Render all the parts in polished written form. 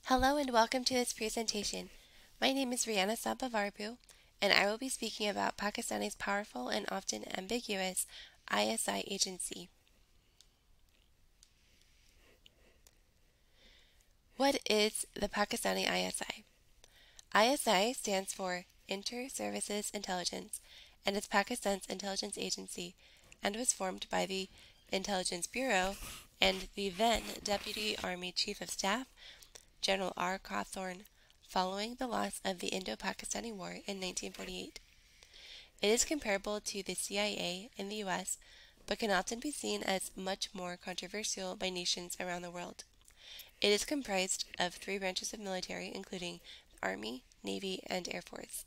Hello and welcome to this presentation. My name is Rihanna Sabavarpu, and I will be speaking about Pakistani's powerful and often ambiguous I.S.I. agency. What is the Pakistani I.S.I? I.S.I stands for Inter-Services Intelligence and is Pakistan's intelligence agency and was formed by the Intelligence Bureau and the then Deputy Army Chief of Staff, General R. Cawthorn, following the loss of the Indo-Pakistani War in 1948. It is comparable to the CIA in the US, but can often be seen as much more controversial by nations around the world. It is comprised of three branches of military, including the Army, Navy, and Air Force.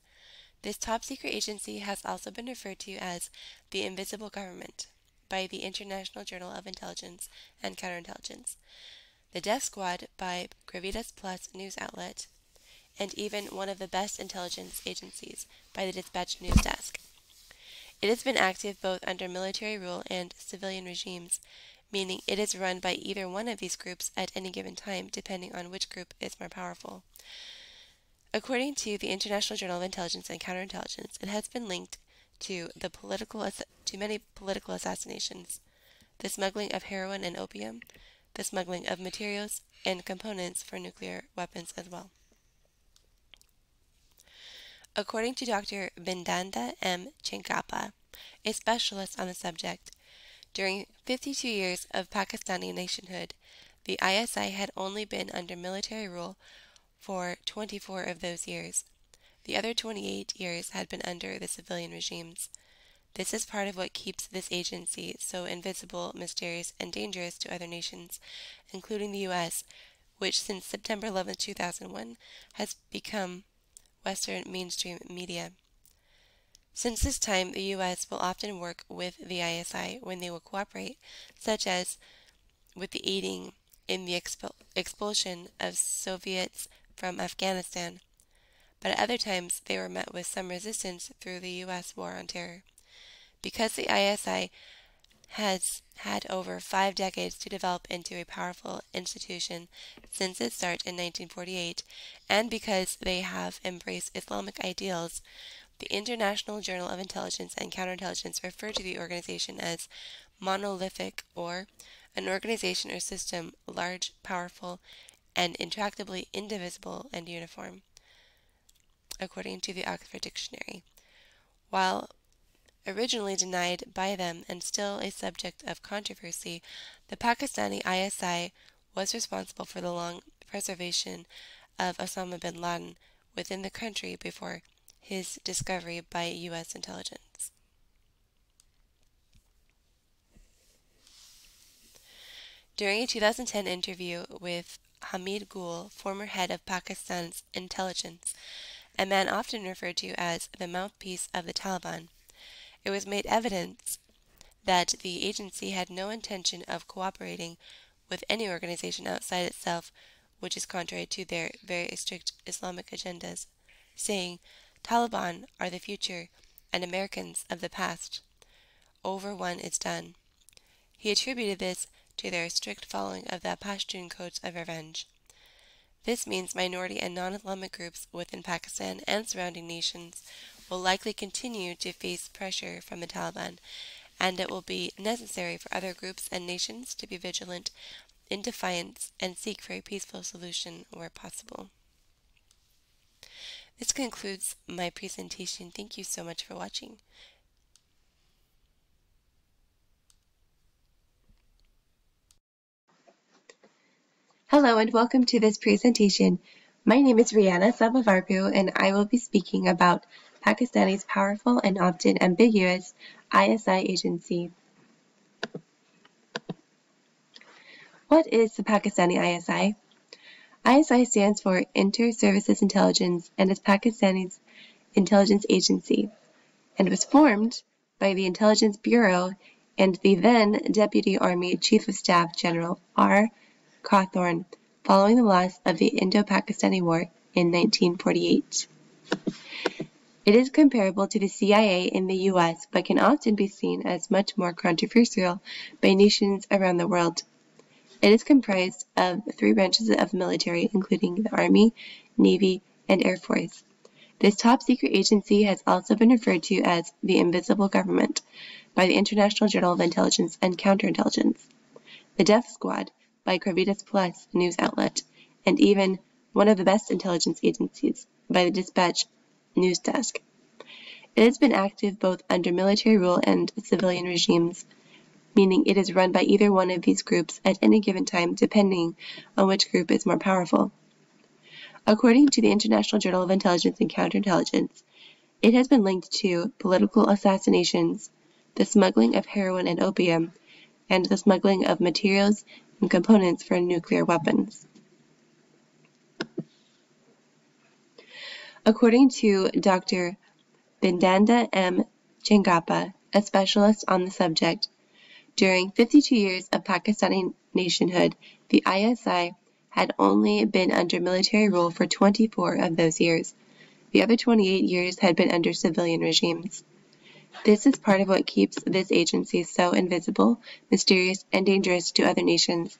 This top-secret agency has also been referred to as the Invisible Government by the International Journal of Intelligence and Counterintelligence, the Death Squad by Gravitas Plus news outlet, and even one of the best intelligence agencies by the Dispatch News Desk. It has been active both under military rule and civilian regimes, meaning it is run by either one of these groups at any given time, depending on which group is more powerful. According to the International Journal of Intelligence and Counterintelligence, it has been linked to many political assassinations, the smuggling of heroin and opium, the smuggling of materials and components for nuclear weapons as well. According to Dr. Bindanda M. Chinkappa, a specialist on the subject, during 52 years of Pakistani nationhood, the I.S.I. had only been under military rule for 24 of those years. The other 28 years had been under the civilian regimes. This is part of what keeps this agency so invisible, mysterious, and dangerous to other nations, including the U.S., which since September 11, 2001, has become Western mainstream media. Since this time, the U.S. will often work with the I.S.I. when they will cooperate, such as with the aiding in the expulsion of Soviets from Afghanistan, but at other times they were met with some resistance through the U.S. War on Terror. Because the I.S.I. has had over 5 decades to develop into a powerful institution since its start in 1948, and because they have embraced Islamic ideals, the International Journal of Intelligence and Counterintelligence refer to the organization as monolithic, or an organization or system large, powerful, and intractably indivisible and uniform, according to the Oxford Dictionary. While originally denied by them and still a subject of controversy, the Pakistani I.S.I. was responsible for the long preservation of Osama bin Laden within the country before his discovery by U.S. intelligence. During a 2010 interview with Hamid Gul, former head of Pakistan's intelligence, a man often referred to as the mouthpiece of the Taliban, it was made evident that the agency had no intention of cooperating with any organization outside itself which is contrary to their very strict Islamic agendas, saying, "Taliban are the future and Americans of the past. Over one is done." He attributed this to their strict following of the Pashtun codes of revenge. This means minority and non-Islamic groups within Pakistan and surrounding nations will likely continue to face pressure from the Taliban, and it will be necessary for other groups and nations to be vigilant in defiance and seek for a peaceful solution where possible. This concludes my presentation. Thank you so much for watching. Hello and welcome to this presentation. My name is Rihanna Sabavarpu and I will be speaking about Pakistani's powerful and often ambiguous I.S.I. agency. What is the Pakistani I.S.I? I.S.I. stands for Inter-Services Intelligence and is Pakistan's intelligence agency, and was formed by the Intelligence Bureau and the then Deputy Army Chief of Staff General R. Cawthorn, following the loss of the Indo-Pakistani War in 1948. It is comparable to the CIA in the US, but can often be seen as much more controversial by nations around the world. It is comprised of 3 branches of the military, including the Army, Navy, and Air Force. This top-secret agency has also been referred to as the Invisible Government by the International Journal of Intelligence and Counterintelligence, the Death Squad by Gravitas Plus news outlet, and even one of the best intelligence agencies by the Dispatch news desk. It has been active both under military rule and civilian regimes, meaning it is run by either one of these groups at any given time depending on which group is more powerful. According to the International Journal of Intelligence and Counterintelligence, it has been linked to political assassinations, the smuggling of heroin and opium, and the smuggling of materials and components for nuclear weapons. According to Dr. Bindanda M. Chengapa, a specialist on the subject, during 52 years of Pakistani nationhood, the I.S.I. had only been under military rule for 24 of those years. The other 28 years had been under civilian regimes. This is part of what keeps this agency so invisible, mysterious, and dangerous to other nations,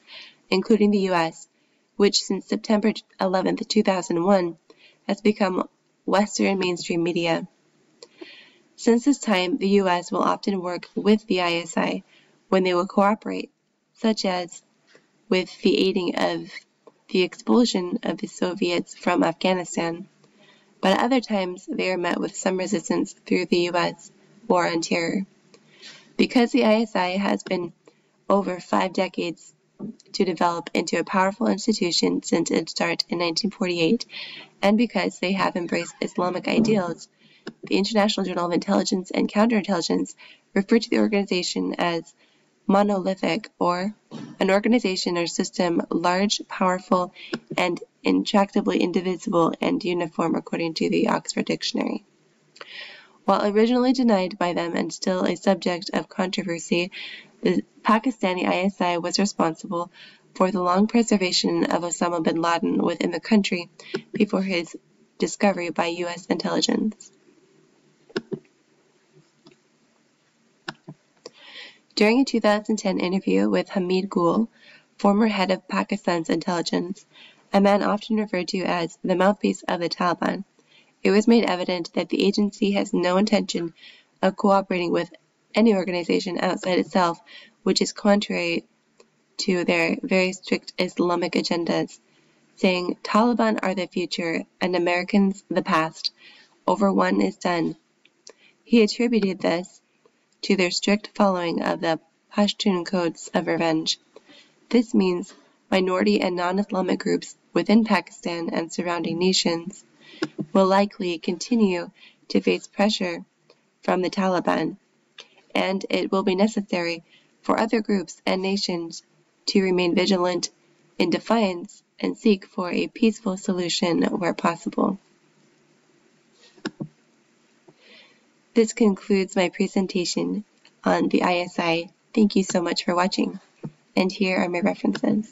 including the U.S., which since September 11, 2001, has become Western mainstream media. Since this time, the U.S. will often work with the I.S.I. when they will cooperate, such as with the aiding of the expulsion of the Soviets from Afghanistan, but at other times they are met with some resistance through the U.S. War on Terror. Because the I.S.I. has been over 5 decades to develop into a powerful institution since its start in 1948, and because they have embraced Islamic ideals, the International Journal of Intelligence and Counterintelligence referred to the organization as monolithic, or an organization or system large, powerful, and intractably indivisible and uniform, according to the Oxford Dictionary. While originally denied by them and still a subject of controversy, the Pakistani I.S.I. was responsible for the long preservation of Osama bin Laden within the country before his discovery by U.S. intelligence. During a 2010 interview with Hamid Gul, former head of Pakistan's intelligence, a man often referred to as the mouthpiece of the Taliban, it was made evident that the agency has no intention of cooperating with any organization outside itself which is contrary to their very strict Islamic agendas, saying Taliban are the future and Americans the past. Over one is done. He attributed this to their strict following of the Pashtun codes of revenge. This means minority and non-Islamic groups within Pakistan and surrounding nations will likely continue to face pressure from the Taliban, and it will be necessary for other groups and nations to remain vigilant in defiance and seek for a peaceful solution where possible. This concludes my presentation on the I.S.I. Thank you so much for watching, and here are my references.